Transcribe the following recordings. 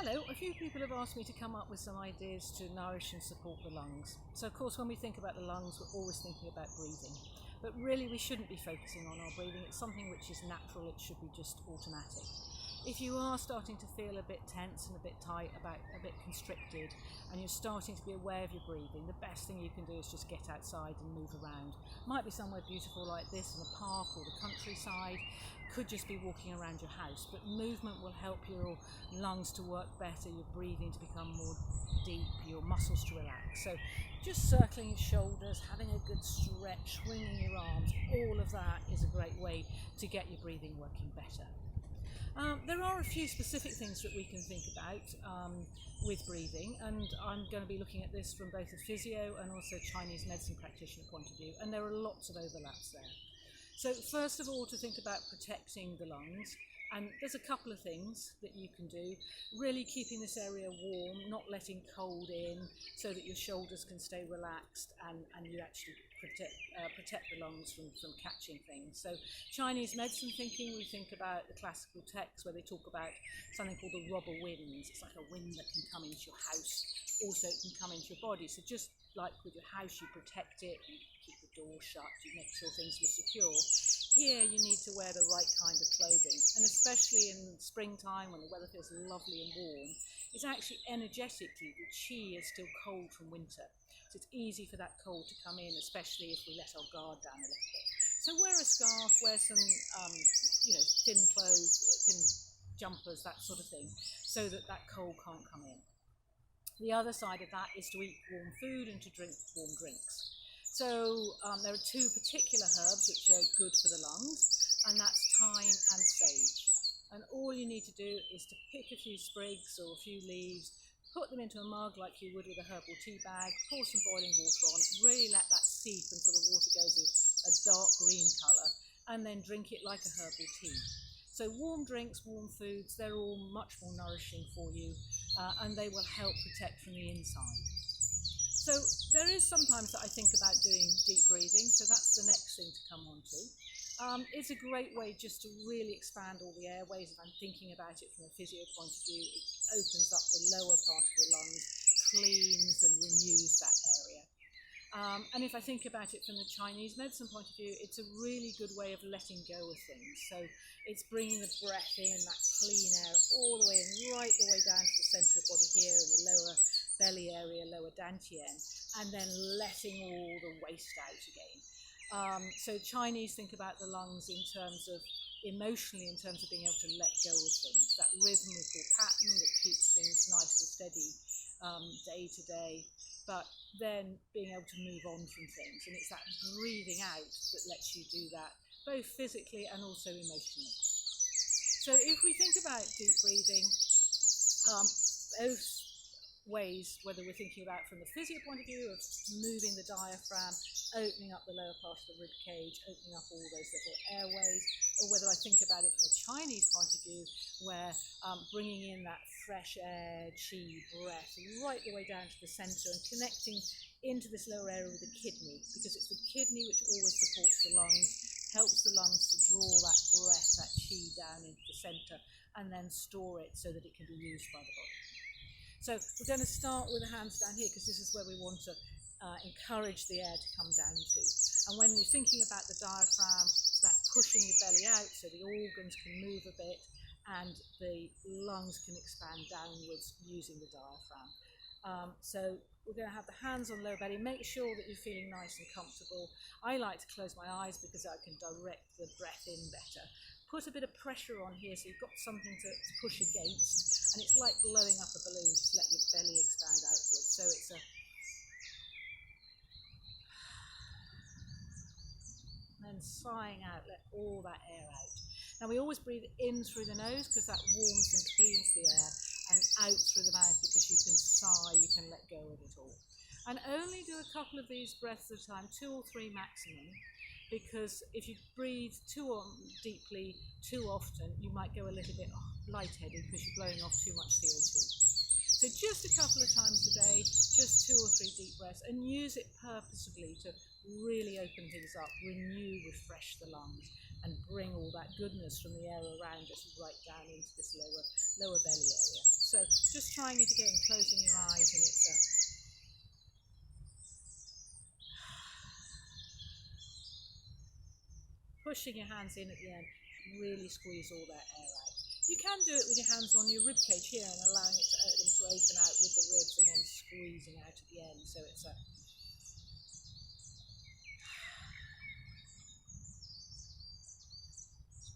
Hello, a few people have asked me to come up with some ideas to nourish and support the lungs. So of course when we think about the lungs we're always thinking about breathing. But really we shouldn't be focusing on our breathing, it's something which is natural, it should be just automatic. If you are starting to feel a bit tense and a bit tight, a bit constricted, and you're starting to be aware of your breathing, the best thing you can do is just get outside and move around. Might be somewhere beautiful like this in a park or the countryside, could just be walking around your house, but movement will help your lungs to work better, your breathing to become more deep, your muscles to relax. So just circling your shoulders, having a good stretch, swinging your arms, all of that is a great way to get your breathing working better. There are a few specific things that we can think about with breathing, and I'm going to be looking at this from both a physio and also Chinese medicine practitioner point of view, and there are lots of overlaps there. So first of all, to think about protecting the lungs, and there's a couple of things that you can do. Really keeping this area warm, not letting cold in, so that your shoulders can stay relaxed and you actually protect the lungs from catching things. So Chinese medicine thinking, we think about the classical texts where they talk about something called the rubber winds. It's like a wind that can come into your house, also it can come into your body. So just like with your house, you protect it, you keep the door shut, you make sure things are secure. Here you need to wear the right kind of clothing, and especially in springtime when the weather feels lovely and warm, it's actually energetically the chi is still cold from winter. So it's easy for that cold to come in, especially if we let our guard down a little bit. So wear a scarf, wear some thin clothes, thin jumpers, that sort of thing, so that that cold can't come in. The other side of that is to eat warm food and to drink warm drinks. So there are two particular herbs which are good for the lungs, and that's thyme and sage. And all you need to do is to pick a few sprigs or a few leaves, put them into a mug like you would with a herbal tea bag, pour some boiling water on, really let that seep until the water goes a dark green colour, and then drink it like a herbal tea. So warm drinks, warm foods, they're all much more nourishing for you, and they will help protect from the inside. So there is sometimes that I think about doing deep breathing, so that's the next thing to come on to. It's a great way just to really expand all the airways. If I'm thinking about it from a physio point of view, it opens up the lower part of your lungs, cleans and renews that area. And if I think about it from the Chinese medicine point of view, it's a really good way of letting go of things. So it's bringing the breath in, that clean air, all the way in, right the way down to the centre of body here in the lower belly area, lower dantian, and then letting all the waste out again. So Chinese think about the lungs in terms of emotionally, in terms of being able to let go of things, that rhythmical pattern that keeps things nice and steady day to day, but then being able to move on from things. And it's that breathing out that lets you do that, both physically and also emotionally. So if we think about deep breathing, those ways, whether we're thinking about from the physio point of view of moving the diaphragm, opening up the lower part of the rib cage, opening up all those little airways, or whether I think about it from a Chinese point of view where bringing in that fresh air, chi, breath, right the way down to the centre and connecting into this lower area with the kidney, because it's the kidney which always supports the lungs, helps the lungs to draw that breath, that chi down into the centre and then store it so that it can be used by the body. So we're going to start with the hands down here because this is where we want to encourage the air to come down to. And when you're thinking about the diaphragm, it's that pushing your belly out so the organs can move a bit and the lungs can expand downwards using the diaphragm. So we're going to have the hands on lower belly. Make sure that you're feeling nice and comfortable. I like to close my eyes because I can direct the breath in better. Put a bit of pressure on here so you've got something to push against, and it's like blowing up a balloon, just let your belly expand outwards. So it's a and then sighing out, let all that air out. Now we always breathe in through the nose because that warms and cleans the air, and out through the mouth because you can sigh, you can let go of it all. And only do a couple of these breaths at a time, 2 or 3 maximum, because if you breathe too deeply, too often, you might go a little bit lightheaded because you're blowing off too much CO2. So just a couple of times a day, just 2 or 3 deep breaths, and use it purposefully to really open things up, renew, refresh the lungs, and bring all that goodness from the air around us right down into this lower belly area. So just trying you to get in, closing your eyes, and it's pushing your hands in at the end, really squeeze all that air out. You can do it with your hands on your rib cage here and allowing them to open out with the ribs and then squeezing out at the end. So it's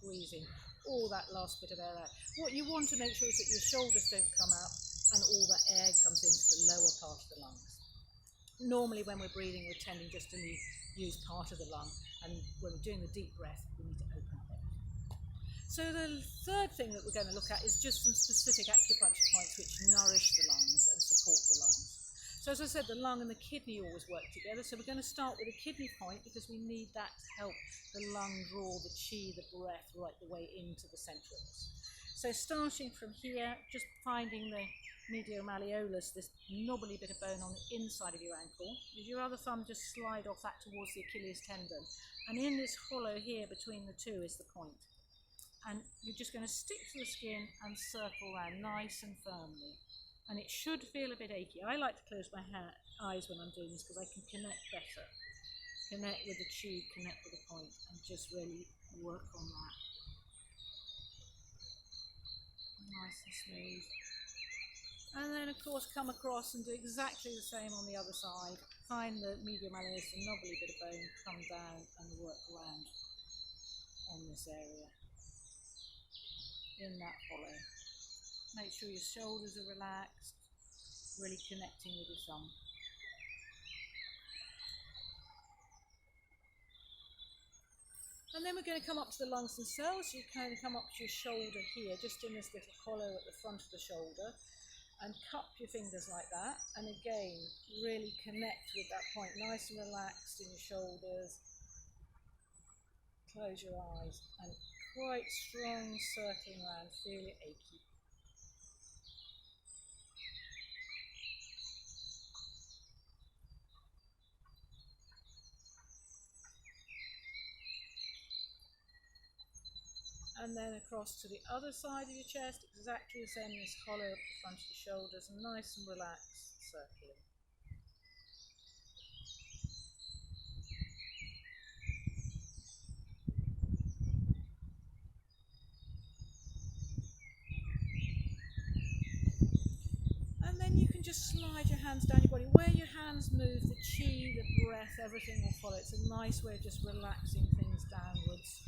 squeezing all that last bit of air out. What you want to make sure is that your shoulders don't come out and all that air comes into the lower part of the lungs. Normally when we're breathing, we're tending just to use part of the lung, and when we're doing the deep breath, we need to open up everything. So the third thing that we're going to look at is just some specific acupuncture points which nourish the lungs and support the lungs. So as I said, the lung and the kidney always work together, so we're going to start with a kidney point because we need that to help the lung draw the chi, the breath, right the way into the centrals. So starting from here, just finding the medial malleolus, this knobbly bit of bone on the inside of your ankle. With your other thumb, just slide off that towards the Achilles tendon. And in this hollow here between the two is the point. And you're just going to stick to the skin and circle around nice and firmly. And it should feel a bit achy. I like to close my eyes when I'm doing this because I can connect better. Connect with the chi, connect with the point, and just really work on that. Nice and smooth. And then of course come across and do exactly the same on the other side. Find the medial malleolus, the knobbly bit of bone, come down and work around on this area. In that hollow. Make sure your shoulders are relaxed, really connecting with your thumb. And then we're going to come up to the lungs themselves. You kind of come up to your shoulder here, just in this little hollow at the front of the shoulder, and cup your fingers like that. And again, really connect with that point, nice and relaxed in your shoulders. Close your eyes and quite strong circling around, feel it achy. And then across to the other side of your chest, exactly the same, this hollow up the front of the shoulders, nice and relaxed, circling. And then you can just slide your hands down your body. Where your hands move, the chi, the breath, everything will follow. It's a nice way of just relaxing things downwards.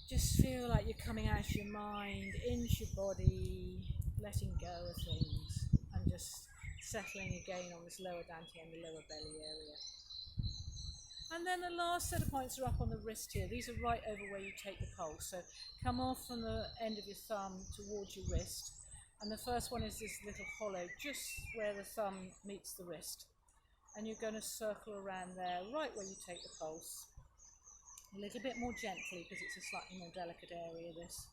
Just feel like you're coming out of your mind, into your body, letting go of things, and just settling again on this lower dantian, the lower belly area. And then the last set of points are up on the wrist here. These are right over where you take the pulse. So come off from the end of your thumb towards your wrist. And the first one is this little hollow, just where the thumb meets the wrist. And you're going to circle around there, right where you take the pulse. A little bit more gently because it's a slightly more delicate area, this.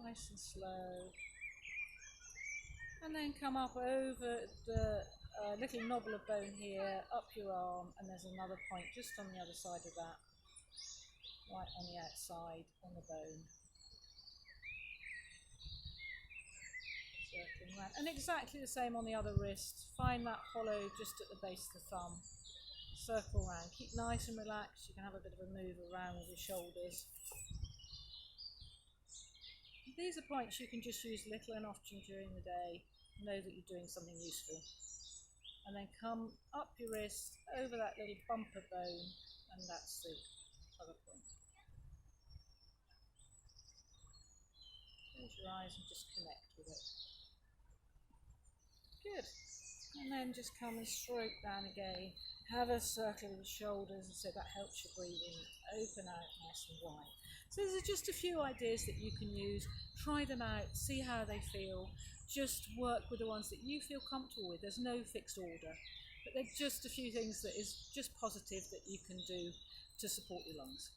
Nice and slow. And then come up over the little knobble of bone here, up your arm, and there's another point just on the other side of that, right on the outside, on the bone. Circling around. And exactly the same on the other wrist. Find that hollow just at the base of the thumb. Circle around. Keep nice and relaxed. You can have a bit of a move around with your shoulders. These are points you can just use little and often during the day. Know that you're doing something useful. And then come up your wrist, over that little bumper bone, and that's the other point. Close your eyes and just connect with it. Good. And then just come and stroke down again. Have a circle of the shoulders, and so that helps your breathing. Open out nice and wide. So these are just a few ideas that you can use. Try them out, see how they feel. Just work with the ones that you feel comfortable with. There's no fixed order, but they're just a few things that is just positive that you can do to support your lungs.